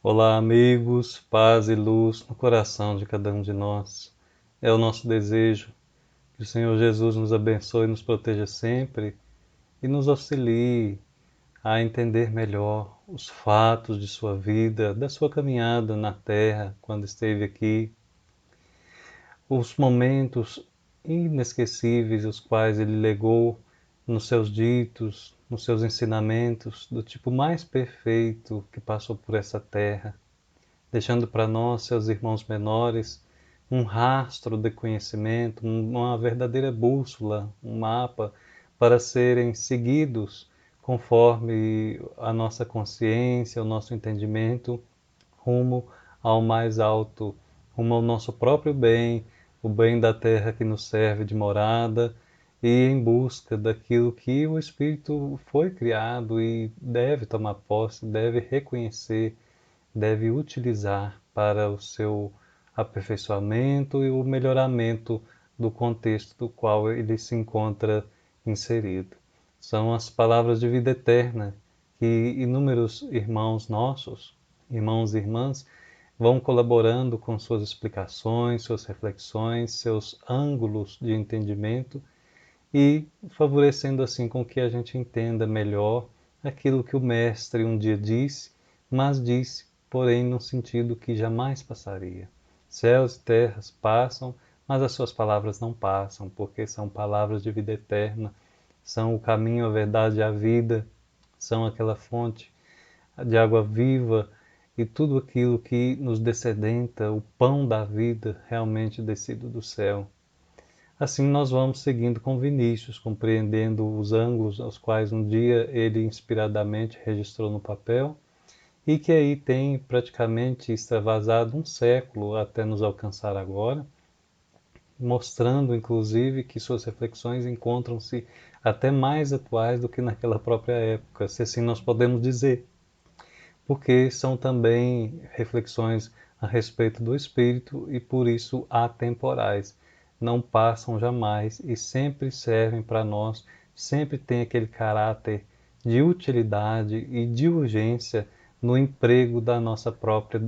Olá, amigos, paz e luz no coração de cada um de nós. É o nosso desejo que o Senhor Jesus nos abençoe e nos proteja sempre e nos auxilie a entender melhor os fatos de sua vida, da sua caminhada na Terra, quando esteve aqui, os momentos inesquecíveis os quais ele legou nos seus ditos, nos seus ensinamentos, do tipo mais perfeito que passou por essa terra, deixando para nós, seus irmãos menores, um rastro de conhecimento, uma verdadeira bússola, um mapa para serem seguidos conforme a nossa consciência, o nosso entendimento, rumo ao mais alto, rumo ao nosso próprio bem, o bem da terra que nos serve de morada, e em busca daquilo que o Espírito foi criado e deve tomar posse, deve reconhecer, deve utilizar para o seu aperfeiçoamento e o melhoramento do contexto do qual ele se encontra inserido. São as palavras de vida eterna que inúmeros irmãos nossos, irmãos e irmãs, vão colaborando com suas explicações, suas reflexões, seus ângulos de entendimento e favorecendo assim com que a gente entenda melhor aquilo que o Mestre um dia disse, mas disse, porém, num sentido que jamais passaria. Céus e terras passam, mas as suas palavras não passam, porque são palavras de vida eterna, são o caminho, a verdade e a vida, são aquela fonte de água viva e tudo aquilo que nos descedenta, o pão da vida realmente descido do céu. Assim nós vamos seguindo com Vinícius, compreendendo os ângulos aos quais um dia ele inspiradamente registrou no papel e que aí tem praticamente extravasado um século até nos alcançar agora, mostrando inclusive que suas reflexões encontram-se até mais atuais do que naquela própria época, se assim nós podemos dizer, porque são também reflexões a respeito do espírito e por isso atemporais. Não passam jamais e sempre servem para nós, sempre tem aquele caráter de utilidade e de urgência no emprego da nossa própria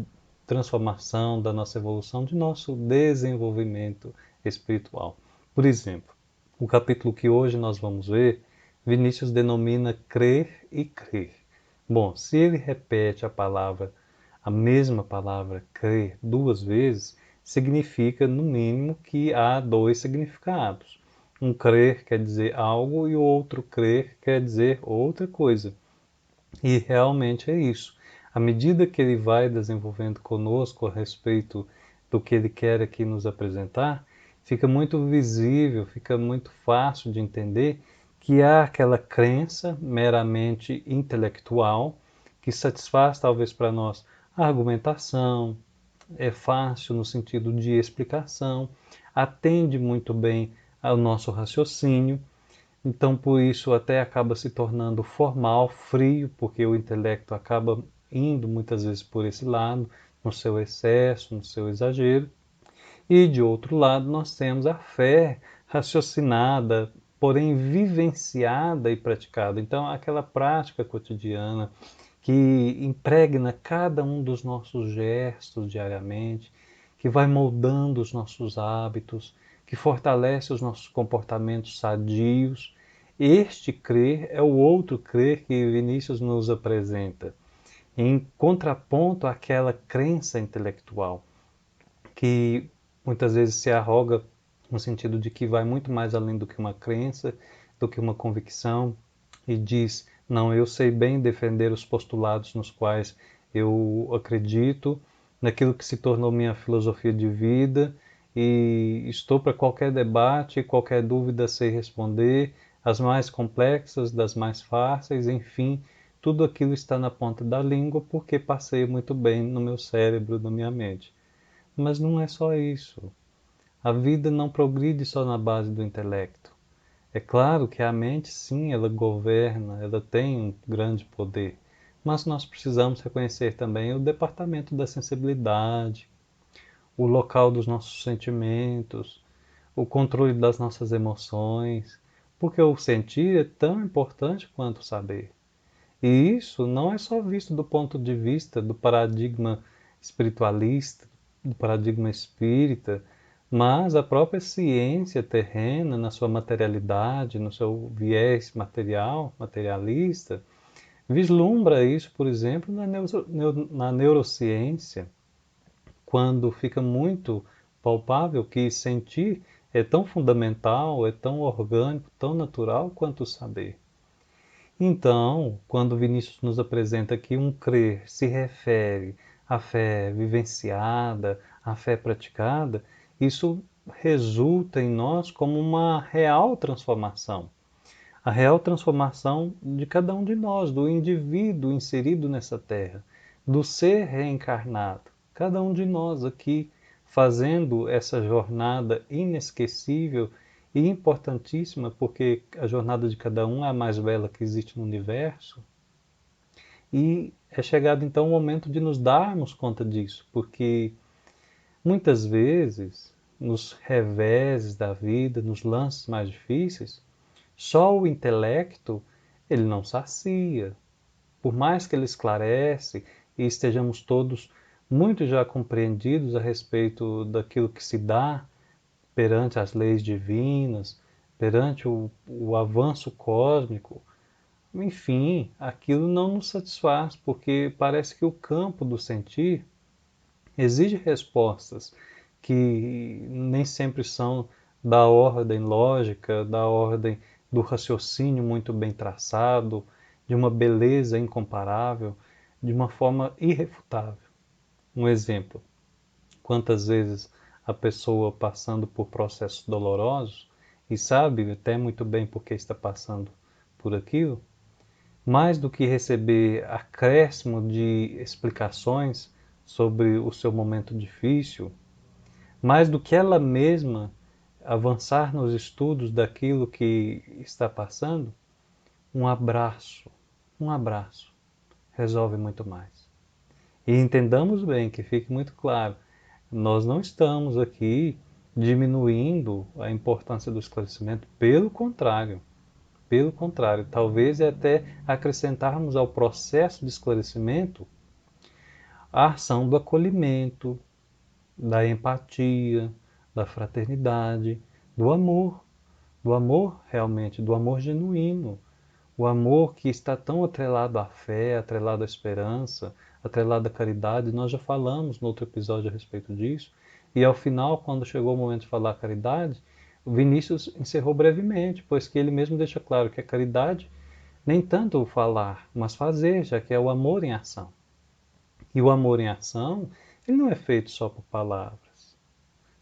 transformação, da nossa evolução, de nosso desenvolvimento espiritual. Por exemplo, o capítulo que hoje nós vamos ver, Vinícius denomina crer e crer. Bom, se ele repete a mesma palavra crer duas vezes, significa, no mínimo, que há dois significados. Um crer quer dizer algo e o outro crer quer dizer outra coisa. E realmente é isso. À medida que ele vai desenvolvendo conosco a respeito do que ele quer aqui nos apresentar, fica muito visível, fica muito fácil de entender que há aquela crença meramente intelectual que satisfaz talvez para nós a argumentação, é fácil no sentido de explicação, atende muito bem ao nosso raciocínio, então por isso até acaba se tornando formal, frio, porque o intelecto acaba indo muitas vezes por esse lado, no seu excesso, no seu exagero. E de outro lado nós temos a fé raciocinada, porém vivenciada e praticada. Então aquela prática cotidiana que impregna cada um dos nossos gestos diariamente, que vai moldando os nossos hábitos, que fortalece os nossos comportamentos sadios. Este crer é o outro crer que Vinícius nos apresenta, em contraponto àquela crença intelectual, que muitas vezes se arroga no sentido de que vai muito mais além do que uma crença, do que uma convicção, e diz, não, eu sei bem defender os postulados nos quais eu acredito, naquilo que se tornou minha filosofia de vida, e estou para qualquer debate, qualquer dúvida sei responder, as mais complexas, das mais fáceis, enfim, tudo aquilo está na ponta da língua porque passei muito bem no meu cérebro, na minha mente. Mas não é só isso. A vida não progride só na base do intelecto. É claro que a mente, sim, ela governa, ela tem um grande poder, mas nós precisamos reconhecer também o departamento da sensibilidade, o local dos nossos sentimentos, o controle das nossas emoções, porque o sentir é tão importante quanto o saber. E isso não é só visto do ponto de vista do paradigma espiritualista, do paradigma espírita, mas a própria ciência terrena, na sua materialidade, no seu viés material, materialista, vislumbra isso, por exemplo, na neurociência, quando fica muito palpável que sentir é tão fundamental, é tão orgânico, tão natural quanto o saber. Então, quando Vinícius nos apresenta que um crer se refere à fé vivenciada, à fé praticada, isso resulta em nós como uma real transformação. A real transformação de cada um de nós, do indivíduo inserido nessa terra, do ser reencarnado. Cada um de nós aqui fazendo essa jornada inesquecível e importantíssima, porque a jornada de cada um é a mais bela que existe no universo. E é chegado então o momento de nos darmos conta disso, porque muitas vezes, nos reveses da vida, nos lances mais difíceis, só o intelecto, ele não sacia. Por mais que ele esclarece e estejamos todos muito já compreendidos a respeito daquilo que se dá perante as leis divinas, perante o avanço cósmico, enfim, aquilo não nos satisfaz, porque parece que o campo do sentir exige respostas que nem sempre são da ordem lógica, da ordem do raciocínio muito bem traçado, de uma beleza incomparável, de uma forma irrefutável. Um exemplo: quantas vezes a pessoa passando por processos dolorosos e sabe até muito bem por que está passando por aquilo, mais do que receber acréscimo de explicações sobre o seu momento difícil, mais do que ela mesma avançar nos estudos daquilo que está passando, um abraço, resolve muito mais. E entendamos bem, que fique muito claro, nós não estamos aqui diminuindo a importância do esclarecimento, pelo contrário, talvez é até acrescentarmos ao processo de esclarecimento a ação do acolhimento, da empatia, da fraternidade, do amor realmente, do amor genuíno, o amor que está tão atrelado à fé, atrelado à esperança, atrelado à caridade. Nós já falamos no outro episódio a respeito disso. E ao final, quando chegou o momento de falar caridade, o Vinícius encerrou brevemente, pois que ele mesmo deixa claro que a caridade nem tanto o falar, mas fazer, já que é o amor em ação. E o amor em ação, ele não é feito só por palavras.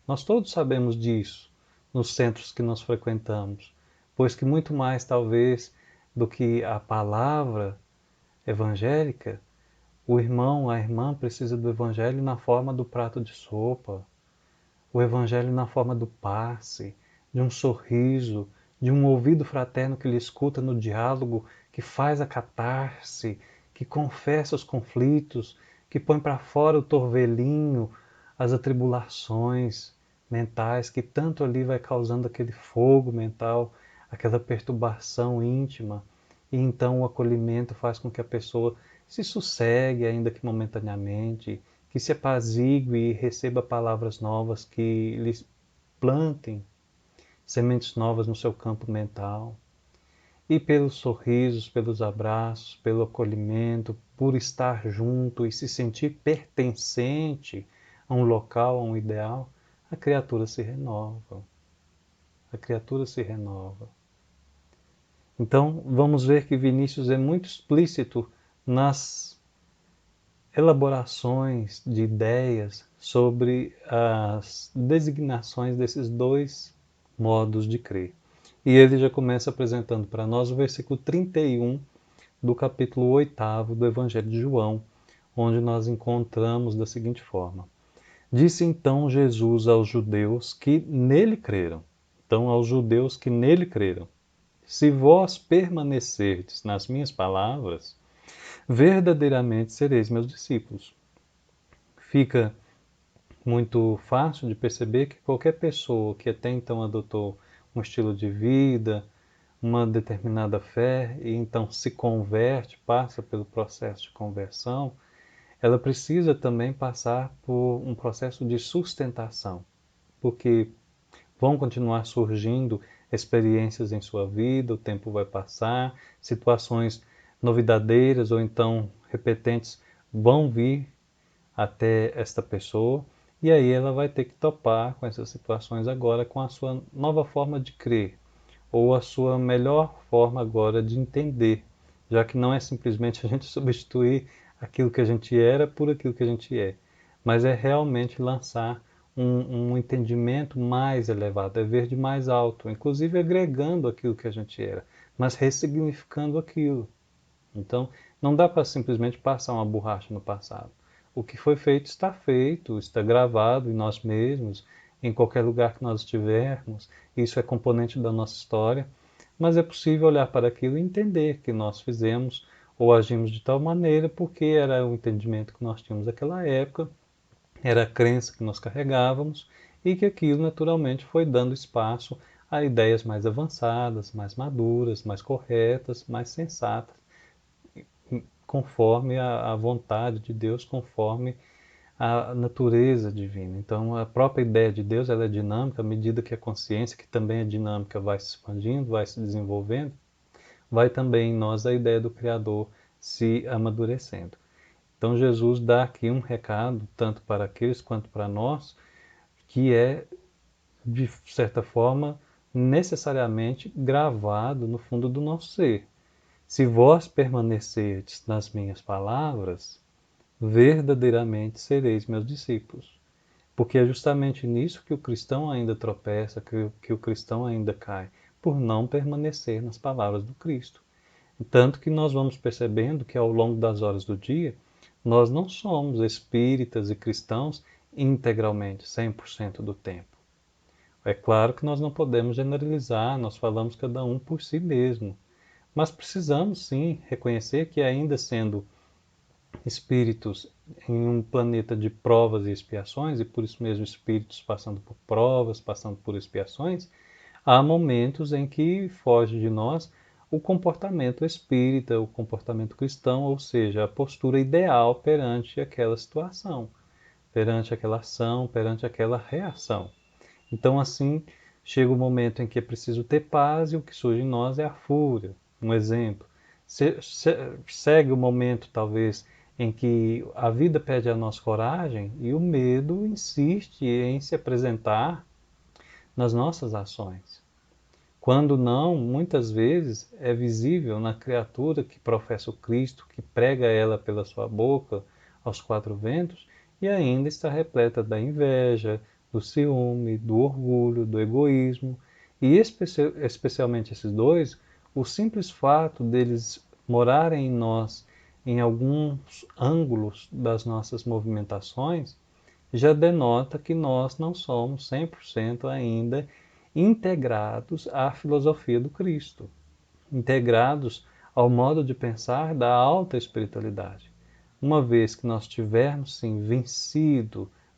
Nós todos sabemos disso nos centros que nós frequentamos, pois que muito mais talvez do que a palavra evangélica, o irmão, a irmã precisa do evangelho na forma do prato de sopa, o evangelho na forma do passe, de um sorriso, de um ouvido fraterno que lhe escuta no diálogo, que faz a catarse, que confessa os conflitos, que põe para fora o torvelinho, as atribulações mentais, que tanto ali vai causando aquele fogo mental, aquela perturbação íntima. E então o acolhimento faz com que a pessoa se sossegue, ainda que momentaneamente, que se apazigue e receba palavras novas que lhes plantem sementes novas no seu campo mental. E pelos sorrisos, pelos abraços, pelo acolhimento, por estar junto e se sentir pertencente a um local, a um ideal, a criatura se renova. A criatura se renova. Então, vamos ver que Vinícius é muito explícito nas elaborações de ideias sobre as designações desses dois modos de crer. E ele já começa apresentando para nós o versículo 31 do capítulo 8 do Evangelho de João, onde nós encontramos da seguinte forma: Disse então Jesus aos judeus que nele creram. Então, aos judeus que nele creram: Se vós permanecerdes nas minhas palavras, verdadeiramente sereis meus discípulos. Fica muito fácil de perceber que qualquer pessoa que até então adotou um estilo de vida, uma determinada fé e então se converte, passa pelo processo de conversão, ela precisa também passar por um processo de sustentação, porque vão continuar surgindo experiências em sua vida, o tempo vai passar, situações novidadeiras ou então repetentes vão vir até esta pessoa, e aí ela vai ter que topar com essas situações agora com a sua nova forma de crer, ou a sua melhor forma agora de entender, já que não é simplesmente a gente substituir aquilo que a gente era por aquilo que a gente é, mas é realmente lançar um entendimento mais elevado, é ver de mais alto, inclusive agregando aquilo que a gente era, mas ressignificando aquilo. Então, não dá para simplesmente passar uma borracha no passado. O que foi feito, está gravado em nós mesmos, em qualquer lugar que nós estivermos. Isso é componente da nossa história, mas é possível olhar para aquilo e entender que nós fizemos ou agimos de tal maneira porque era o entendimento que nós tínhamos naquela época, era a crença que nós carregávamos e que aquilo naturalmente foi dando espaço a ideias mais avançadas, mais maduras, mais corretas, mais sensatas, conforme a vontade de Deus, conforme a natureza divina. Então, a própria ideia de Deus ela é dinâmica à medida que a consciência, que também é dinâmica, vai se expandindo, vai se desenvolvendo, vai também em nós a ideia do Criador se amadurecendo. Então, Jesus dá aqui um recado, tanto para aqueles quanto para nós, que é, de certa forma, necessariamente gravado no fundo do nosso ser. Se vós permanecerdes nas minhas palavras, verdadeiramente sereis meus discípulos. Porque é justamente nisso que o cristão ainda tropeça, que o cristão ainda cai, por não permanecer nas palavras do Cristo. Tanto que nós vamos percebendo que ao longo das horas do dia, nós não somos espíritas e cristãos integralmente, 100% do tempo. É claro que nós não podemos generalizar, nós falamos cada um por si mesmo, mas precisamos sim reconhecer que ainda sendo espíritos em um planeta de provas e expiações, e por isso mesmo espíritos passando por provas, passando por expiações, há momentos em que foge de nós o comportamento espírita, o comportamento cristão, ou seja, a postura ideal perante aquela situação, perante aquela ação, perante aquela reação. Então, assim, chega o momento em que é preciso ter paz e o que surge em nós é a fúria. Um exemplo. Segue o momento, talvez, em que a vida pede a nossa coragem e o medo insiste em se apresentar nas nossas ações. Quando não, muitas vezes é visível na criatura que professa o Cristo, que prega ela pela sua boca aos quatro ventos, e ainda está repleta da inveja, do ciúme, do orgulho, do egoísmo, e especialmente esses dois, o simples fato deles morarem em nós, em alguns ângulos das nossas movimentações, já denota que nós não somos 100% ainda integrados à filosofia do Cristo, integrados ao modo de pensar da alta espiritualidade. Uma vez que nós tivermos, sim,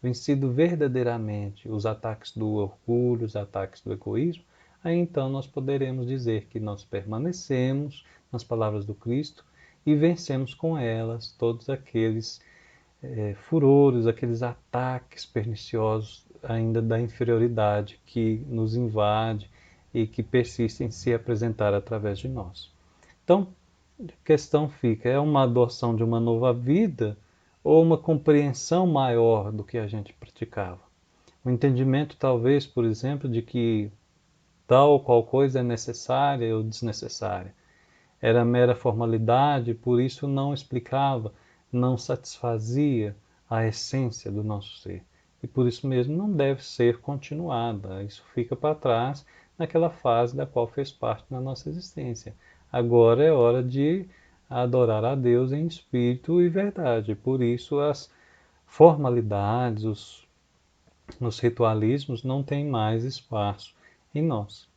vencido verdadeiramente os ataques do orgulho, os ataques do egoísmo, aí então nós poderemos dizer que nós permanecemos nas palavras do Cristo e vencemos com elas todos aqueles furores, aqueles ataques perniciosos ainda da inferioridade que nos invade e que persiste em se apresentar através de nós. Então, a questão fica, é uma adoção de uma nova vida ou uma compreensão maior do que a gente praticava? O entendimento, talvez, por exemplo, de que tal ou qual coisa é necessária ou desnecessária. Era mera formalidade, por isso não explicava, não satisfazia a essência do nosso ser. E por isso mesmo não deve ser continuada. Isso fica para trás naquela fase da qual fez parte da nossa existência. Agora é hora de adorar a Deus em espírito e verdade. Por isso as formalidades, os ritualismos não têm mais espaço em nós.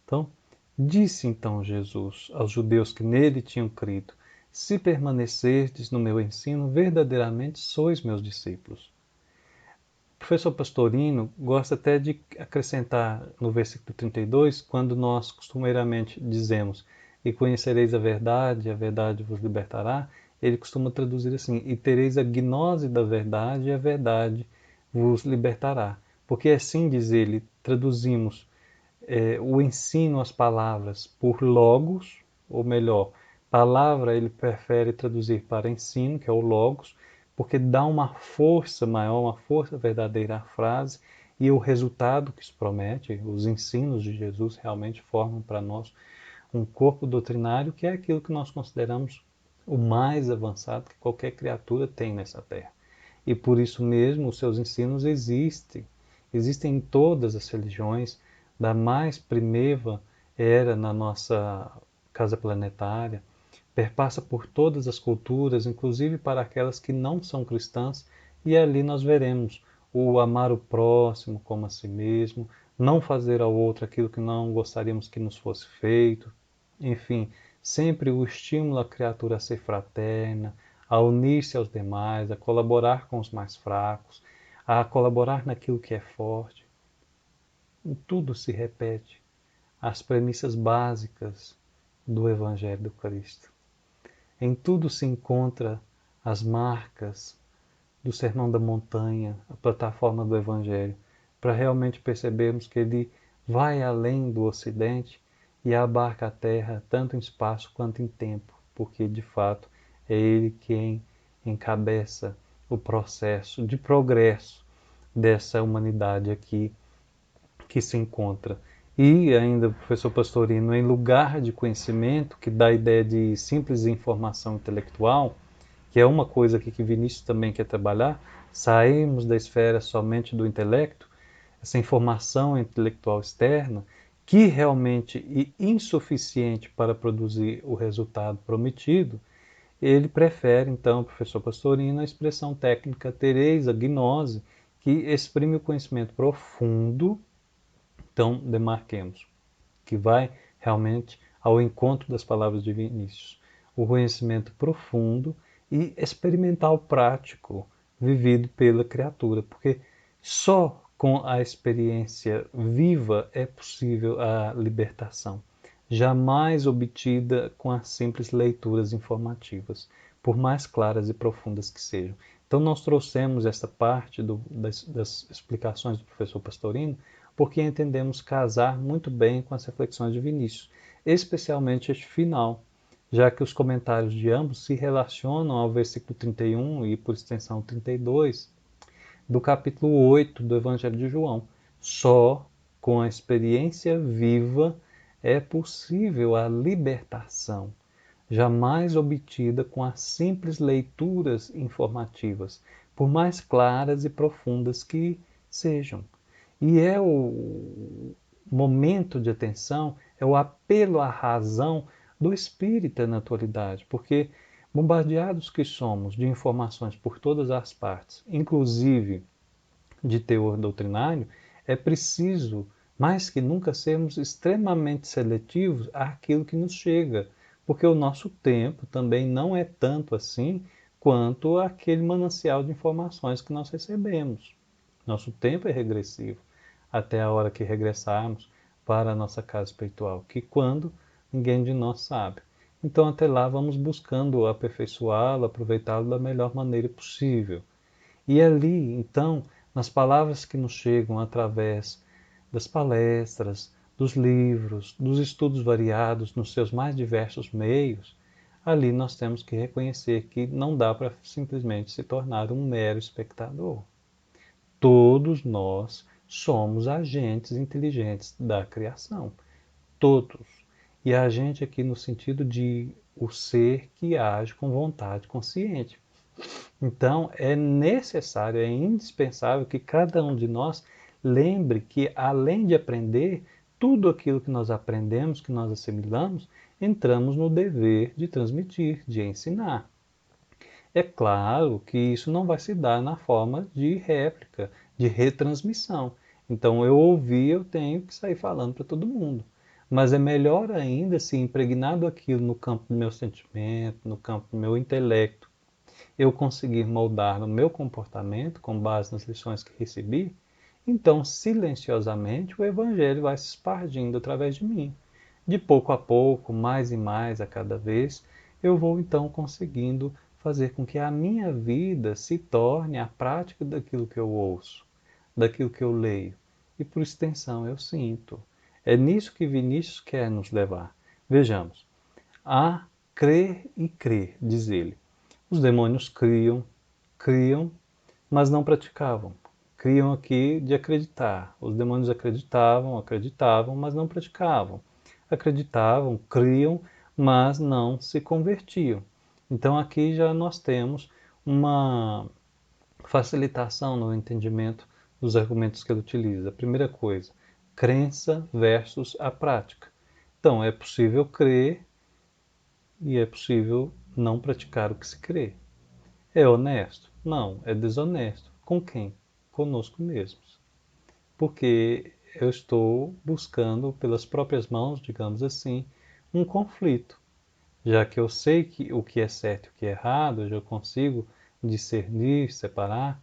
Então, disse então Jesus aos judeus que nele tinham crido: se permanecerdes no meu ensino, verdadeiramente sois meus discípulos. professor Pastorino gosta até de acrescentar no versículo 32, quando nós costumeiramente dizemos: "E conhecereis a verdade vos libertará", ele costuma traduzir assim: "E tereis a gnose da verdade, e a verdade vos libertará". Porque assim, diz ele, traduzimos o ensino às palavras por logos, ou melhor, palavra ele prefere traduzir para ensino, que é o logos, porque dá uma força maior, uma força verdadeira à frase, e o resultado que isso promete, os ensinos de Jesus realmente formam para nós um corpo doutrinário que é aquilo que nós consideramos o mais avançado que qualquer criatura tem nessa terra. E por isso mesmo os seus ensinos existem em todas as religiões, da mais primeva era na nossa casa planetária, perpassa por todas as culturas, inclusive para aquelas que não são cristãs, e ali nós veremos o amar o próximo como a si mesmo, não fazer ao outro aquilo que não gostaríamos que nos fosse feito, enfim, sempre o estímulo à criatura a ser fraterna, a unir-se aos demais, a colaborar com os mais fracos, a colaborar naquilo que é forte. Tudo se repete, as premissas básicas do Evangelho do Cristo. Em tudo se encontra as marcas do Sermão da Montanha, a plataforma do Evangelho, para realmente percebermos que ele vai além do Ocidente e abarca a Terra tanto em espaço quanto em tempo, porque de fato é ele quem encabeça o processo de progresso dessa humanidade aqui que se encontra. E ainda, professor Pastorino, em lugar de conhecimento, que dá a ideia de simples informação intelectual, que é uma coisa aqui que Vinícius também quer trabalhar, saímos da esfera somente do intelecto, essa informação intelectual externa, que realmente é insuficiente para produzir o resultado prometido, ele prefere, então, o professor Pastorino, a expressão técnica tereis a gnose, que exprime o conhecimento profundo. Então, demarquemos, que vai realmente ao encontro das palavras de Vinícius. O conhecimento profundo e experimental prático vivido pela criatura, porque só com a experiência viva é possível a libertação, jamais obtida com as simples leituras informativas, por mais claras e profundas que sejam. Então, nós trouxemos essa parte das explicações do professor Pastorino, porque entendemos casar muito bem com as reflexões de Vinícius, especialmente este final, já que os comentários de ambos se relacionam ao versículo 31 e, por extensão, 32 do capítulo 8 do Evangelho de João. Só com a experiência viva é possível a libertação, jamais obtida com as simples leituras informativas, por mais claras e profundas que sejam. E é o momento de atenção, é o apelo à razão do espírita na atualidade, porque bombardeados que somos de informações por todas as partes, inclusive de teor doutrinário, é preciso, mais que nunca, sermos extremamente seletivos àquilo que nos chega, porque o nosso tempo também não é tanto assim quanto aquele manancial de informações que nós recebemos. Nosso tempo é regressivo, até a hora que regressarmos para a nossa casa espiritual, que quando ninguém de nós sabe. Então, até lá, vamos buscando aperfeiçoá-lo, aproveitá-lo da melhor maneira possível. E ali, então, nas palavras que nos chegam através das palestras, dos livros, dos estudos variados nos seus mais diversos meios, ali nós temos que reconhecer que não dá para simplesmente se tornar um mero espectador. Todos nós somos agentes inteligentes da criação. Todos. E agente aqui no sentido de o ser que age com vontade consciente. Então, é necessário, é indispensável que cada um de nós lembre que, além de aprender, tudo aquilo que nós aprendemos, que nós assimilamos, entramos no dever de transmitir, de ensinar. É claro que isso não vai se dar na forma de réplica, de retransmissão. Então, eu ouvi, eu tenho que sair falando para todo mundo. Mas é melhor ainda se impregnado aquilo no campo do meu sentimento, no campo do meu intelecto, eu conseguir moldar o meu comportamento com base nas lições que recebi, então silenciosamente o Evangelho vai se espargindo através de mim. De pouco a pouco, mais e mais a cada vez, eu vou então conseguindo fazer com que a minha vida se torne a prática daquilo que eu ouço, daquilo que eu leio e, por extensão, eu sinto. É nisso que Vinícius quer nos levar. Vejamos, a crer e crer, diz ele. Os demônios criam, mas não praticavam. Criam aqui de acreditar. Os demônios acreditavam, mas não praticavam. Acreditavam, criam, mas não se convertiam. Então aqui já nós temos uma facilitação no entendimento dos argumentos que ele utiliza. A primeira coisa, crença versus a prática. Então é possível crer e é possível não praticar o que se crê. É honesto? Não, é desonesto. Com quem? Conosco mesmos. Porque eu estou buscando, pelas próprias mãos, digamos assim, um conflito. Já que eu sei que o que é certo e o que é errado, eu já consigo discernir, separar,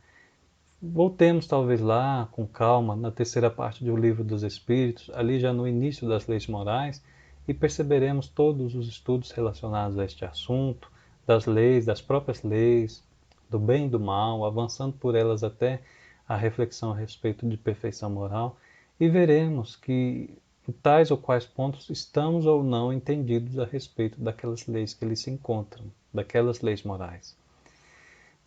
voltemos talvez lá, com calma, na terceira parte do Livro dos Espíritos, ali já no início das leis morais, e perceberemos todos os estudos relacionados a este assunto, das leis, das próprias leis, do bem e do mal, avançando por elas até a reflexão a respeito de perfeição moral, e veremos que em tais ou quais pontos estamos ou não entendidos a respeito daquelas leis que ali se encontram, daquelas leis morais.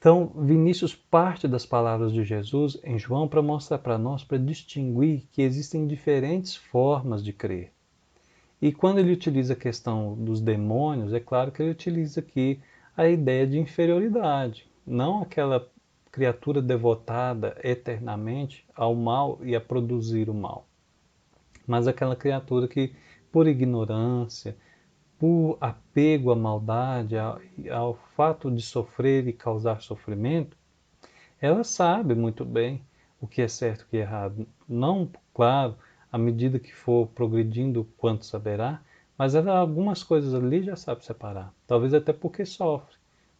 Então, Vinícius parte das palavras de Jesus em João para mostrar para nós, para distinguir que existem diferentes formas de crer. E quando ele utiliza a questão dos demônios, é claro que ele utiliza aqui a ideia de inferioridade, não aquela criatura devotada eternamente ao mal e a produzir o mal, mas aquela criatura que, por ignorância, por apego à maldade, ao fato de sofrer e causar sofrimento, ela sabe muito bem o que é certo e o que é errado. Não, claro, à medida que for progredindo quanto saberá, mas ela algumas coisas ali já sabe separar. Talvez até porque sofre,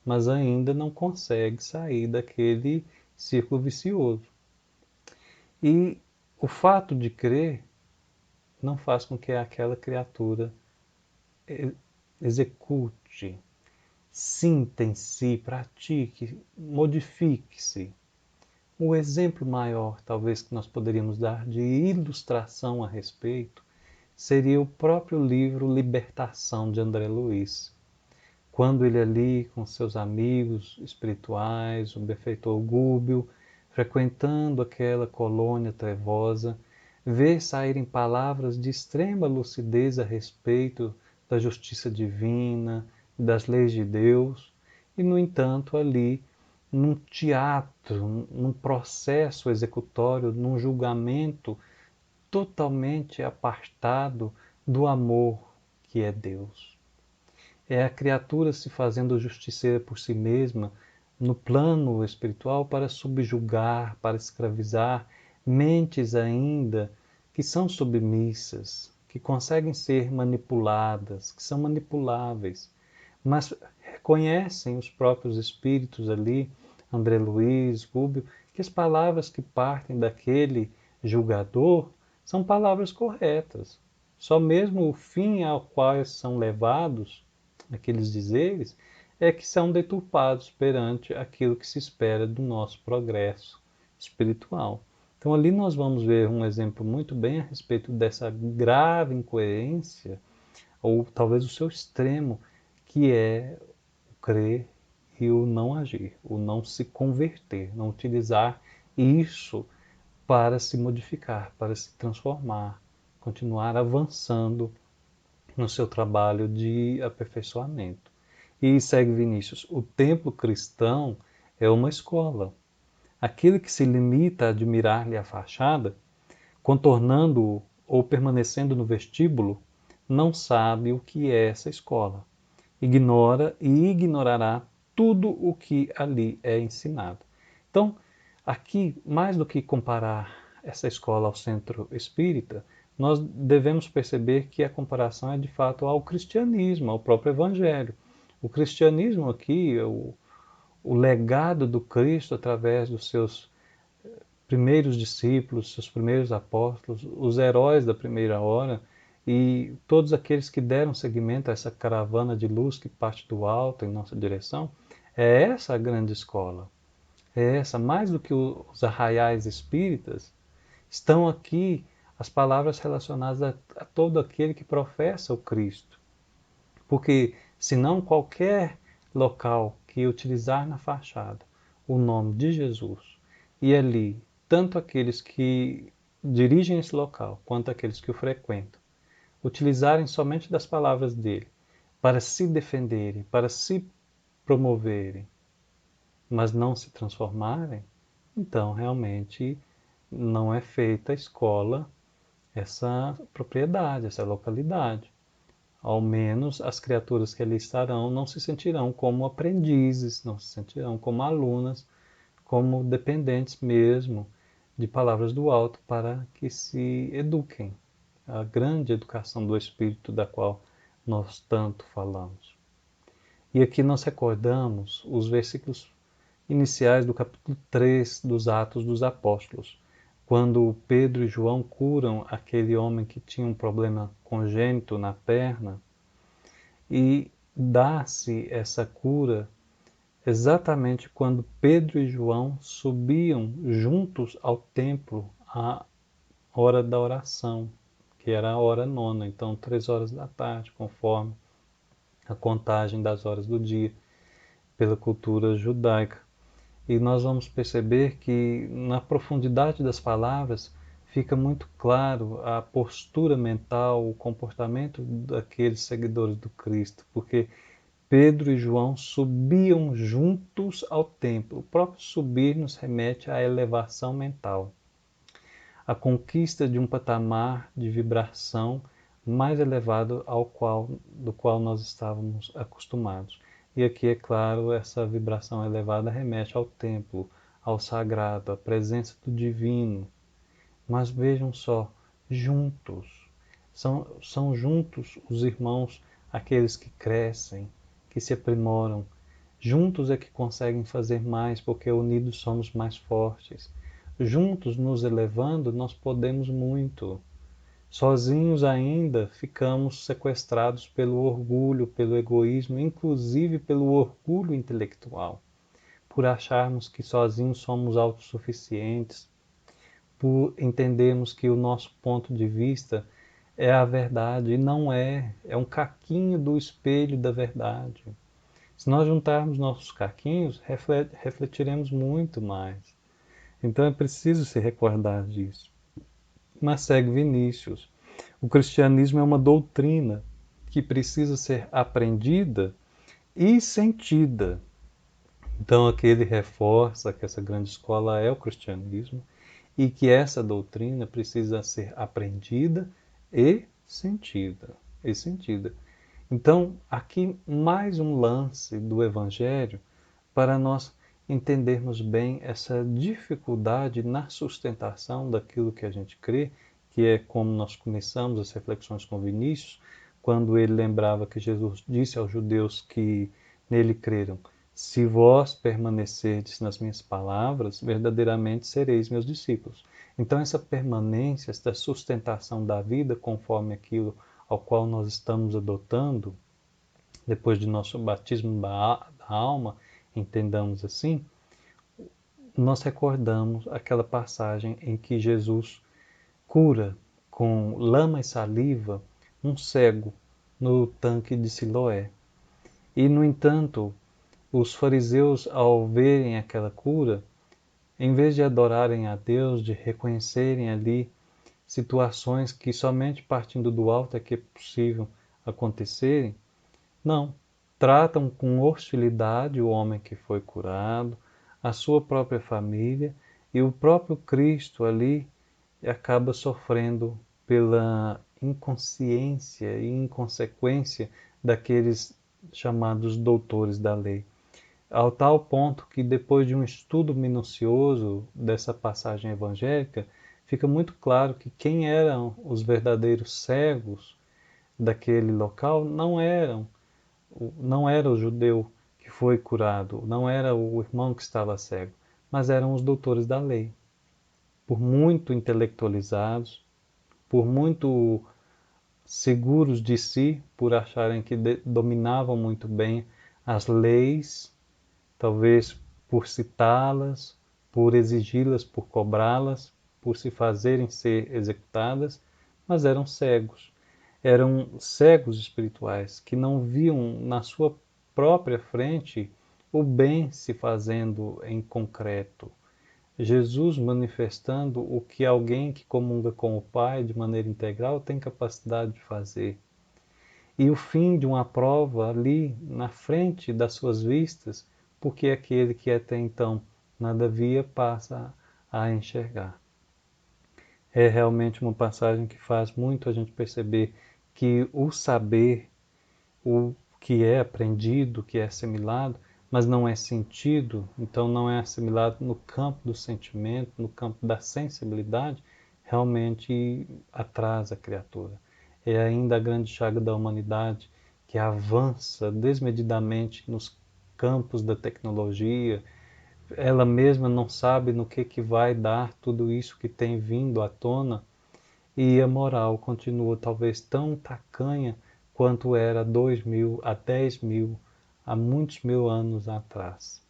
mas ainda não consegue sair daquele círculo vicioso. E o fato de crer não faz com que aquela criatura execute, sinta em si, pratique, modifique-se. O exemplo maior, talvez, que nós poderíamos dar de ilustração a respeito seria o próprio livro Libertação de André Luiz. Quando ele ali, com seus amigos espirituais, o benfeitor Gúbio, frequentando aquela colônia trevosa, vê saírem palavras de extrema lucidez a respeito da justiça divina, das leis de Deus, e, no entanto, ali, num teatro, num processo executório, num julgamento totalmente apartado do amor que é Deus. É a criatura se fazendo justiceira por si mesma no plano espiritual para subjugar, para escravizar mentes ainda que são submissas, que conseguem ser manipuladas, que são manipuláveis, mas reconhecem os próprios espíritos ali, André Luiz, Rubio, que as palavras que partem daquele julgador são palavras corretas. Só mesmo o fim ao qual são levados aqueles dizeres é que são deturpados perante aquilo que se espera do nosso progresso espiritual. Então ali nós vamos ver um exemplo muito bem a respeito dessa grave incoerência, ou talvez o seu extremo, que é o crer e o não agir, o não se converter, não utilizar isso para se modificar, para se transformar, continuar avançando no seu trabalho de aperfeiçoamento. E segue Vinícius, o templo cristão é uma escola. Aquele que se limita a admirar-lhe a fachada, contornando-o ou permanecendo no vestíbulo, não sabe o que é essa escola. Ignora e ignorará tudo o que ali é ensinado. Então, aqui, mais do que comparar essa escola ao centro espírita, nós devemos perceber que a comparação é de fato ao cristianismo, ao próprio evangelho. O cristianismo aqui, o legado do Cristo através dos seus primeiros discípulos, seus primeiros apóstolos, os heróis da primeira hora e todos aqueles que deram seguimento a essa caravana de luz que parte do alto em nossa direção. É essa a grande escola. É essa, mais do que os arraiais espíritas, estão aqui as palavras relacionadas a todo aquele que professa o Cristo. Porque, senão qualquer local que utilizar na fachada o nome de Jesus, e ali, tanto aqueles que dirigem esse local, quanto aqueles que o frequentam, utilizarem somente das palavras dele para se defenderem, para se promoverem, mas não se transformarem, então realmente não é feita a escola, essa propriedade, essa localidade. Ao menos as criaturas que ali estarão não se sentirão como aprendizes, não se sentirão como alunas, como dependentes mesmo de palavras do alto para que se eduquem. A grande educação do Espírito da qual nós tanto falamos. E aqui nós recordamos os versículos iniciais do capítulo 3 dos Atos dos Apóstolos, quando Pedro e João curam aquele homem que tinha um problema congênito na perna, e dá-se essa cura exatamente quando Pedro e João subiam juntos ao templo à hora da oração, que era a hora nona, então 3 horas da tarde, conforme a contagem das horas do dia pela cultura judaica. E nós vamos perceber que na profundidade das palavras fica muito claro a postura mental, o comportamento daqueles seguidores do Cristo, porque Pedro e João subiam juntos ao templo. O próprio subir nos remete à elevação mental, à conquista de um patamar de vibração mais elevado do qual nós estávamos acostumados. E aqui, é claro, essa vibração elevada remete ao templo, ao sagrado, à presença do divino. Mas vejam só, juntos. São juntos os irmãos, aqueles que crescem, que se aprimoram. Juntos é que conseguem fazer mais, porque unidos somos mais fortes. Juntos, nos elevando, nós podemos muito. Sozinhos ainda ficamos sequestrados pelo orgulho, pelo egoísmo, inclusive pelo orgulho intelectual, por acharmos que sozinhos somos autossuficientes, por entendermos que o nosso ponto de vista é a verdade e não é um caquinho do espelho da verdade. Se nós juntarmos nossos caquinhos, refletiremos muito mais. Então é preciso se recordar disso. Mas segue Vinícius. O cristianismo é uma doutrina que precisa ser aprendida e sentida. Então aqui ele reforça que essa grande escola é o cristianismo e que essa doutrina precisa ser aprendida e sentida. E sentida. Então, aqui mais um lance do Evangelho para nós entendermos bem essa dificuldade na sustentação daquilo que a gente crê, que é como nós começamos as reflexões com Vinícius, quando ele lembrava que Jesus disse aos judeus que nele creram: se vós permanecerdes nas minhas palavras, verdadeiramente sereis meus discípulos. Então essa permanência, essa sustentação da vida conforme aquilo ao qual nós estamos adotando, depois de nosso batismo da alma, entendamos assim, nós recordamos aquela passagem em que Jesus cura com lama e saliva um cego no tanque de Siloé. E, no entanto, os fariseus, ao verem aquela cura, em vez de adorarem a Deus, de reconhecerem ali situações que somente partindo do alto é que é possível acontecerem, não. Tratam com hostilidade o homem que foi curado, a sua própria família e o próprio Cristo ali acaba sofrendo pela inconsciência e inconsequência daqueles chamados doutores da lei. Ao tal ponto que, depois de um estudo minucioso dessa passagem evangélica, fica muito claro que quem eram os verdadeiros cegos daquele local não era o judeu que foi curado, não era o irmão que estava cego, mas eram os doutores da lei. Por muito intelectualizados, por muito seguros de si, por acharem que dominavam muito bem as leis, talvez por citá-las, por exigi-las, por cobrá-las, por se fazerem ser executadas, mas eram cegos espirituais que não viam na sua própria frente o bem se fazendo em concreto. Jesus manifestando o que alguém que comunga com o Pai de maneira integral tem capacidade de fazer. E o fim de uma prova ali na frente das suas vistas, porque aquele que até então nada via passa a enxergar. É realmente uma passagem que faz muito a gente perceber que o saber, o que é aprendido, que é assimilado, mas não é sentido, então não é assimilado no campo do sentimento, no campo da sensibilidade, realmente atrasa a criatura. É ainda a grande chaga da humanidade que avança desmedidamente nos campos da tecnologia. Ela mesma não sabe no que vai dar tudo isso que tem vindo à tona, e a moral continua talvez tão tacanha quanto era 2000 a 10.000, há muitos mil anos atrás.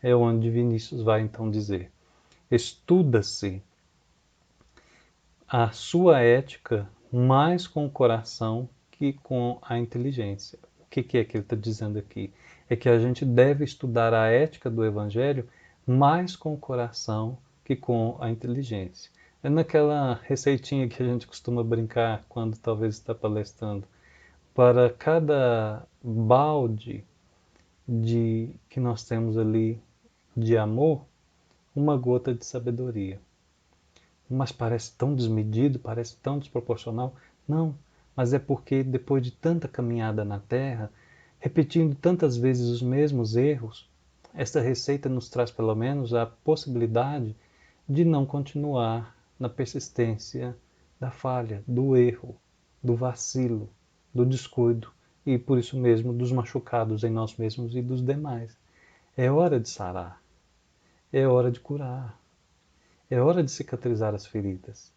É onde Vinícius vai então dizer: estuda-se a sua ética mais com o coração que com a inteligência. O que é que ele está dizendo aqui? É que a gente deve estudar a ética do Evangelho mais com o coração que com a inteligência. É naquela receitinha que a gente costuma brincar quando talvez está palestrando. Para cada balde que nós temos ali de amor, uma gota de sabedoria. Mas parece tão desmedido, parece tão desproporcional. Não, mas é porque depois de tanta caminhada na Terra, repetindo tantas vezes os mesmos erros, esta receita nos traz pelo menos a possibilidade de não continuar na persistência da falha, do erro, do vacilo, do descuido e por isso mesmo dos machucados em nós mesmos e dos demais. É hora de sarar, é hora de curar, é hora de cicatrizar as feridas.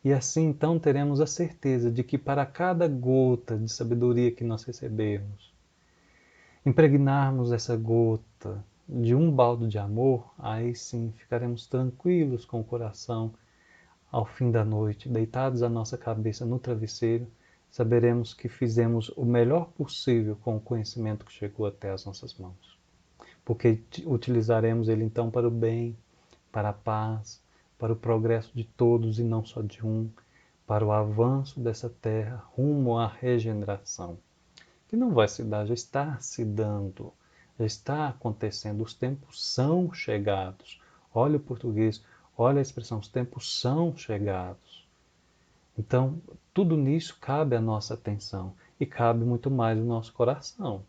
E assim então teremos a certeza de que para cada gota de sabedoria que nós recebermos, impregnarmos essa gota de um balde de amor, aí sim ficaremos tranquilos com o coração ao fim da noite, deitados a nossa cabeça no travesseiro, saberemos que fizemos o melhor possível com o conhecimento que chegou até as nossas mãos. Porque utilizaremos ele então para o bem, para a paz, para o progresso de todos e não só de um, para o avanço dessa terra rumo à regeneração, que não vai se dar, já está se dando, já está acontecendo, os tempos são chegados. Olha o português, olha a expressão, os tempos são chegados. Então, tudo nisso cabe a nossa atenção e cabe muito mais o nosso coração.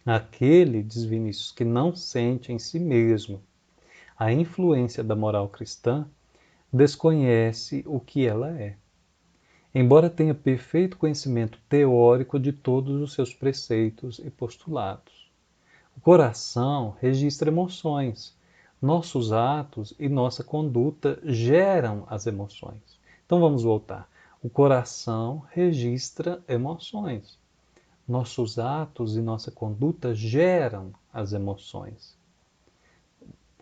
Aquele, diz Vinícius, que não sente em si mesmo a influência da moral cristã, desconhece o que ela é. Embora tenha perfeito conhecimento teórico de todos os seus preceitos e postulados. O coração registra emoções. Nossos atos e nossa conduta geram as emoções. Então vamos voltar. O coração registra emoções. Nossos atos e nossa conduta geram as emoções.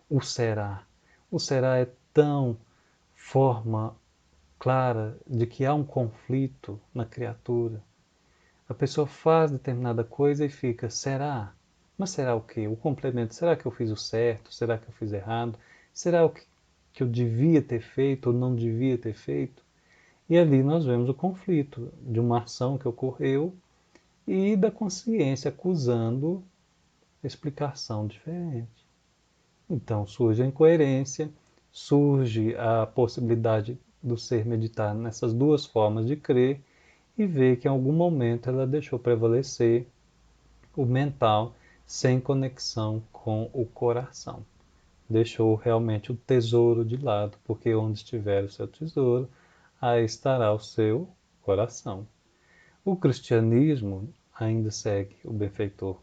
O será. O será é tão forma clara de que há um conflito na criatura. A pessoa faz determinada coisa e fica, será? Mas será o quê? O complemento, será que eu fiz o certo? Será que eu fiz errado? Será o que eu devia ter feito ou não devia ter feito? E ali nós vemos o conflito de uma ação que ocorreu e da consciência acusando explicação diferente. Então surge a incoerência, surge a possibilidade do ser meditar nessas duas formas de crer e ver que em algum momento ela deixou prevalecer o mental sem conexão com o coração. Deixou realmente o tesouro de lado, porque onde estiver o seu tesouro, aí estará o seu coração. O cristianismo, ainda segue o benfeitor,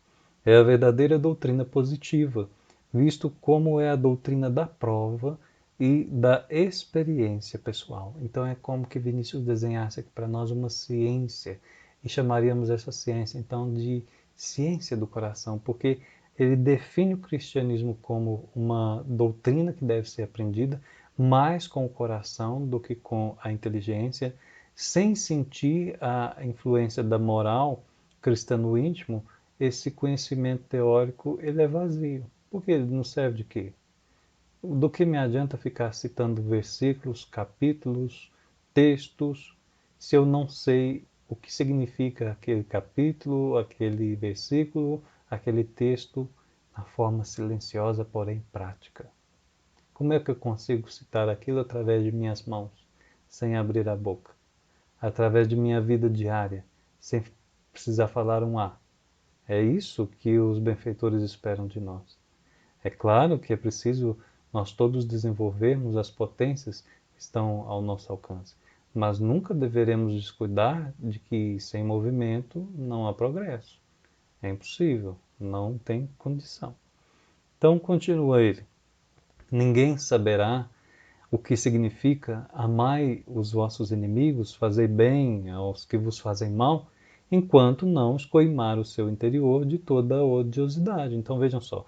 É a verdadeira doutrina positiva, visto como é a doutrina da prova e da experiência pessoal. Então é como que Vinícius desenhasse aqui para nós uma ciência, e chamaríamos essa ciência então de ciência do coração, porque ele define o cristianismo como uma doutrina que deve ser aprendida mais com o coração do que com a inteligência, sem sentir a influência da moral cristã no íntimo. Esse conhecimento teórico ele é vazio. Porque ele não serve de quê? Do que me adianta ficar citando versículos, capítulos, textos, se eu não sei o que significa aquele capítulo, aquele versículo, aquele texto, na forma silenciosa, porém prática? Como é que eu consigo citar aquilo através de minhas mãos, sem abrir a boca? Através de minha vida diária, sem precisar falar um A? É isso que os benfeitores esperam de nós. É claro que é preciso nós todos desenvolvermos as potências que estão ao nosso alcance, mas nunca deveremos descuidar de que sem movimento não há progresso. É impossível, não tem condição. Então continua ele. Ninguém saberá o que significa amai os vossos inimigos, fazei bem aos que vos fazem mal, enquanto não escoimar o seu interior de toda a odiosidade. Então vejam só,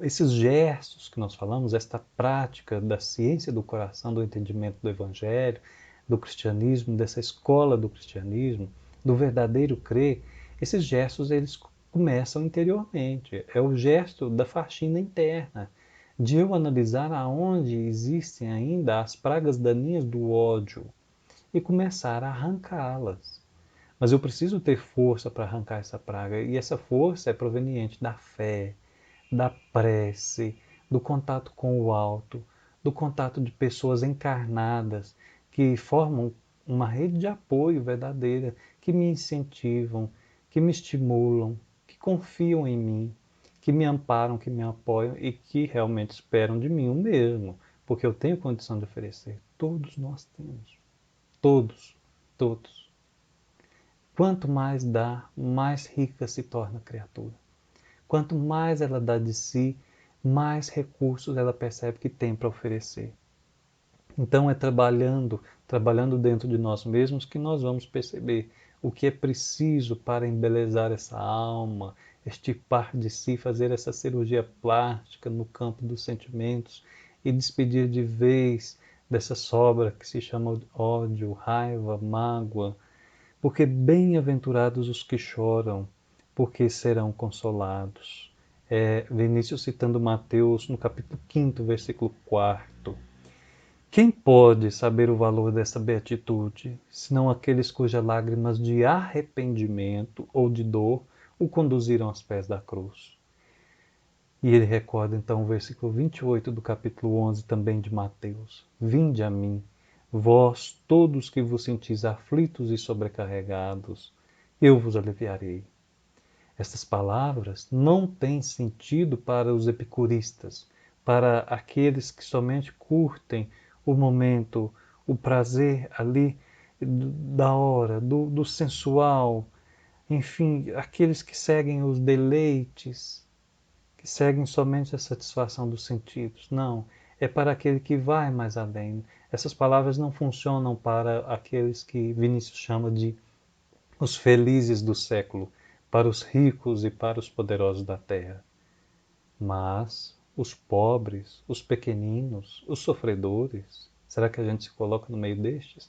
esses gestos que nós falamos, esta prática da ciência do coração, do entendimento do evangelho, do cristianismo, dessa escola do cristianismo, do verdadeiro crer, esses gestos eles começam interiormente. É o gesto da faxina interna, de eu analisar aonde existem ainda as pragas daninhas do ódio e começar a arrancá-las. Mas eu preciso ter força para arrancar essa praga, e essa força é proveniente da fé, da prece, do contato com o alto, do contato de pessoas encarnadas que formam uma rede de apoio verdadeira, que me incentivam, que me estimulam, que confiam em mim, que me amparam, que me apoiam e que realmente esperam de mim o mesmo, porque eu tenho condição de oferecer. Todos nós temos. Todos. Todos. Quanto mais dá, mais rica se torna a criatura. Quanto mais ela dá de si, mais recursos ela percebe que tem para oferecer. Então é trabalhando dentro de nós mesmos que nós vamos perceber o que é preciso para embelezar essa alma, extirpar de si, fazer essa cirurgia plástica no campo dos sentimentos e despedir de vez dessa sobra que se chama ódio, raiva, mágoa, porque bem-aventurados os que choram, porque serão consolados. Vinícius citando Mateus no capítulo 5, versículo 4. Quem pode saber o valor dessa beatitude, senão aqueles cujas lágrimas de arrependimento ou de dor o conduziram aos pés da cruz? E ele recorda então o versículo 28 do capítulo 11 também de Mateus. Vinde a mim, vós todos que vos sentis aflitos e sobrecarregados, eu vos aliviarei. Estas palavras não têm sentido para os epicuristas, para aqueles que somente curtem o momento, o prazer ali da hora, do sensual, enfim, aqueles que seguem os deleites, que seguem somente a satisfação dos sentidos. Não, é para aquele que vai mais além. Essas palavras não funcionam para aqueles que Vinícius chama de os felizes do século, para os ricos e para os poderosos da terra. Mas os pobres, os pequeninos, os sofredores, será que a gente se coloca no meio destes?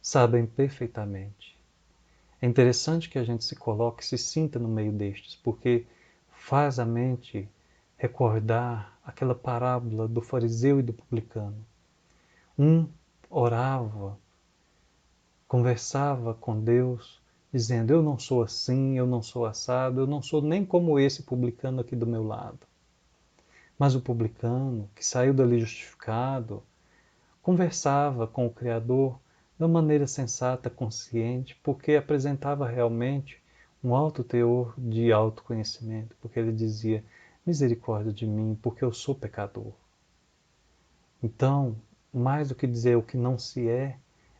Sabem perfeitamente. É interessante que a gente se coloque, se sinta no meio destes, porque faz a mente recordar aquela parábola do fariseu e do publicano. Um orava, conversava com Deus, dizendo: eu não sou assim, eu não sou assado, eu não sou nem como esse publicano aqui do meu lado. Mas o publicano, que saiu dali justificado, conversava com o Criador de uma maneira sensata, consciente, porque apresentava realmente um alto teor de autoconhecimento, porque ele dizia: misericórdia de mim, porque eu sou pecador. Então, mais do que dizer o que não se é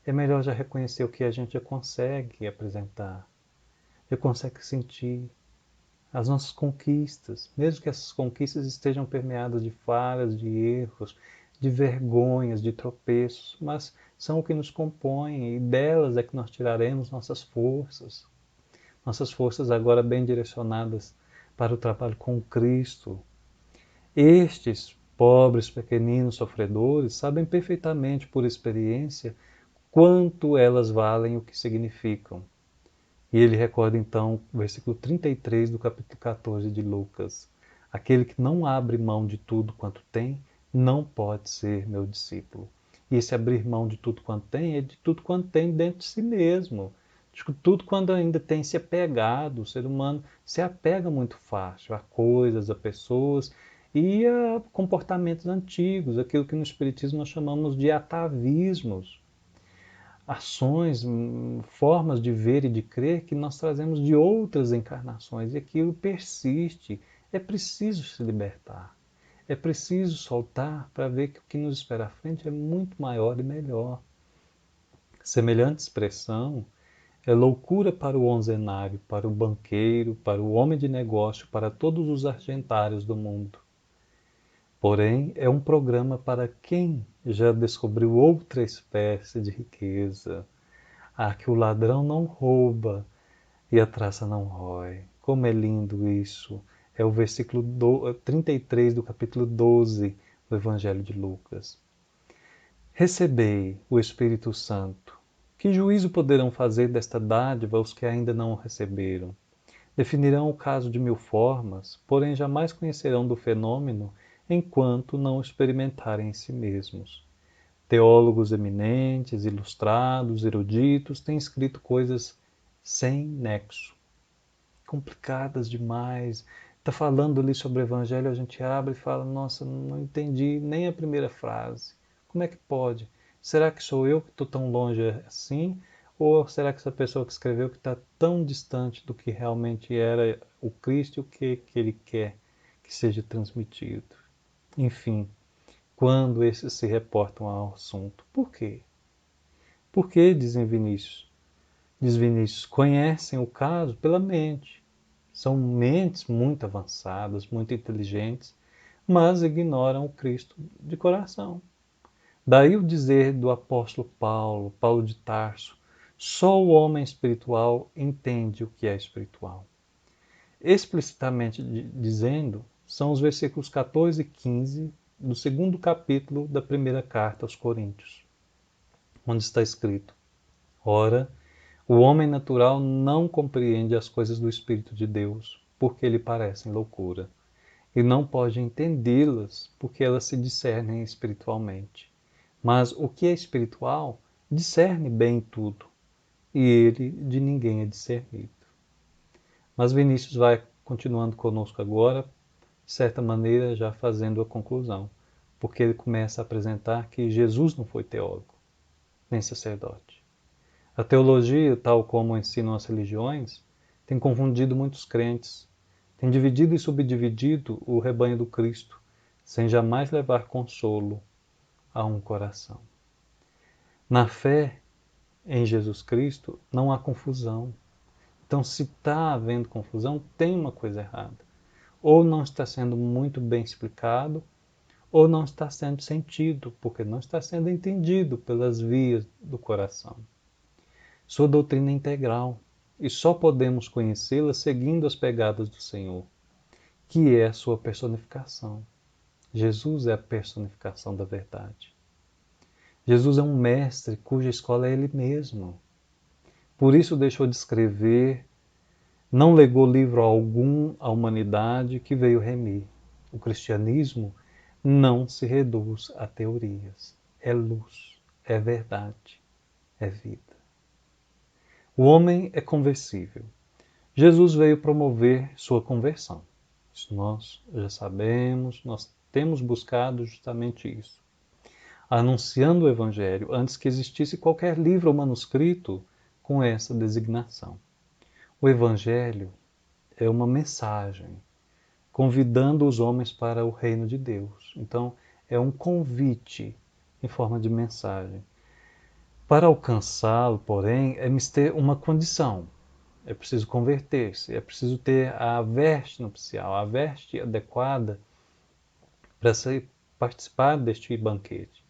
melhor já reconhecer o que a gente já consegue apresentar, já consegue sentir. as nossas conquistas, mesmo que essas conquistas estejam permeadas de falhas, de erros, de vergonhas, de tropeços, mas são o que nos compõem e delas é que nós tiraremos nossas forças agora bem direcionadas para o trabalho com Cristo. Estes pobres, pequeninos sofredores sabem perfeitamente por experiência quanto elas valem, o que significam. E ele recorda então o versículo 33 do capítulo 14 de Lucas. Aquele que não abre mão de tudo quanto tem, não pode ser meu discípulo. E esse abrir mão de tudo quanto tem é de tudo quanto tem dentro de si mesmo. De tudo quando ainda tem se apegado. O ser humano se apega muito fácil a coisas, a pessoas e a comportamentos antigos, aquilo que no Espiritismo nós chamamos de atavismos, ações, formas de ver e de crer que nós trazemos de outras encarnações e aquilo persiste. É preciso se libertar, é preciso soltar para ver que o que nos espera à frente é muito maior e melhor. Semelhante expressão é loucura para o onzenário, para o banqueiro, para o homem de negócio, para todos os argentários do mundo. Porém, é um programa para quem já descobriu outra espécie de riqueza, a que o ladrão não rouba e a traça não rói. Como é lindo isso! É o versículo 33 do capítulo 12 do Evangelho de Lucas. Recebei o Espírito Santo. Que juízo poderão fazer desta dádiva os que ainda não o receberam? Definirão o caso de mil formas, porém jamais conhecerão do fenômeno enquanto não o experimentarem em si mesmos. Teólogos eminentes, ilustrados, eruditos têm escrito coisas sem nexo, complicadas demais. Está falando ali sobre o Evangelho, a gente abre e fala, nossa, não entendi nem a primeira frase. Como é que pode? Será que sou eu que estou tão longe assim? Ou será que essa pessoa que escreveu que está tão distante do que realmente era o Cristo e o que ele quer que seja transmitido? Enfim, quando esses se reportam ao assunto. Por quê? Por que, dizem Vinícius? Diz Vinícius, conhecem o caso pela mente. São mentes muito avançadas, muito inteligentes, mas ignoram o Cristo de coração. Daí o dizer do apóstolo Paulo, Paulo de Tarso, só o homem espiritual entende o que é espiritual. Explicitamente dizendo, são os versículos 14 e 15 do segundo capítulo da primeira carta aos Coríntios, onde está escrito: Ora, o homem natural não compreende as coisas do Espírito de Deus, porque lhe parecem loucura, e não pode entendê-las, porque elas se discernem espiritualmente. Mas o que é espiritual discerne bem tudo, e ele de ninguém é discernido. Mas Vinícius vai continuando conosco agora, de certa maneira já fazendo a conclusão, porque ele começa a apresentar que Jesus não foi teólogo, nem sacerdote. A teologia, tal como ensinam as religiões, tem confundido muitos crentes, tem dividido e subdividido o rebanho do Cristo, sem jamais levar consolo a um coração. Na fé em Jesus Cristo não há confusão. Então, se está havendo confusão, tem uma coisa errada. Ou não está sendo muito bem explicado, ou não está sendo sentido, porque não está sendo entendido pelas vias do coração. Sua doutrina é integral, e só podemos conhecê-la seguindo as pegadas do Senhor, que é a sua personificação. Jesus é a personificação da verdade. Jesus é um mestre cuja escola é Ele mesmo. Por isso deixou de escrever, não legou livro algum à humanidade que veio remir. O cristianismo não se reduz a teorias. É luz, é verdade, é vida. O homem é conversível. Jesus veio promover sua conversão. Isso nós já sabemos, nós temos buscado justamente isso. Anunciando o Evangelho antes que existisse qualquer livro ou manuscrito com essa designação. O Evangelho é uma mensagem convidando os homens para o reino de Deus. Então, é um convite em forma de mensagem. Para alcançá-lo, porém, é mister uma condição. é preciso converter-se, é preciso ter a veste nupcial, a veste adequada para participar deste banquete,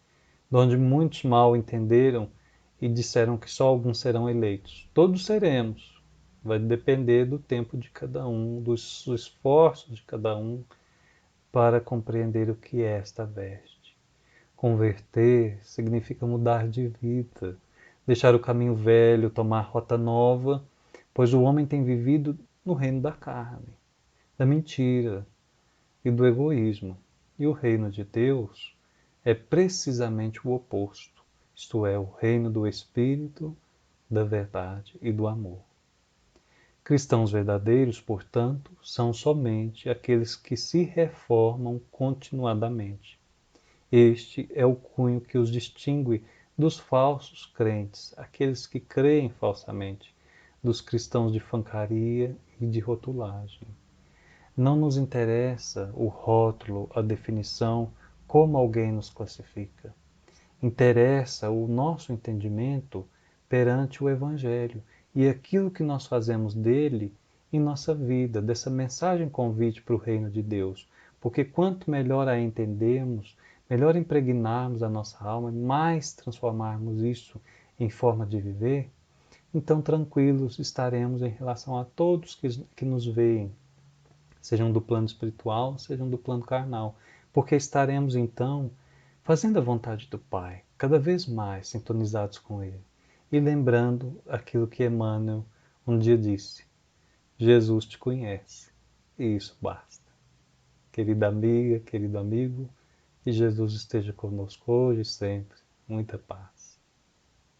onde muitos mal entenderam e disseram que só alguns serão eleitos. Todos seremos, vai depender do tempo de cada um, dos esforços de cada um para compreender o que é esta veste. Converter significa mudar de vida, deixar o caminho velho, tomar rota nova, pois o homem tem vivido no reino da carne, da mentira e do egoísmo. E o reino de Deus é precisamente o oposto, isto é, o reino do Espírito, da verdade e do amor. Cristãos verdadeiros, portanto, são somente aqueles que se reformam continuadamente. Este é o cunho que os distingue dos falsos crentes, aqueles que creem falsamente, dos cristãos de fancaria e de rotulagem. Não nos interessa o rótulo, a definição, como alguém nos classifica. Interessa o nosso entendimento perante o Evangelho e aquilo que nós fazemos dele em nossa vida, dessa mensagem convite para o reino de Deus. Porque quanto melhor a entendermos, melhor impregnarmos a nossa alma, mais transformarmos isso em forma de viver, então tranquilos estaremos em relação a todos que nos veem, sejam do plano espiritual, sejam do plano carnal, porque estaremos então fazendo a vontade do Pai, cada vez mais sintonizados com Ele e lembrando aquilo que Emmanuel um dia disse: Jesus te conhece e isso basta. Querida amiga, querido amigo, que Jesus esteja conosco hoje e sempre. Muita paz.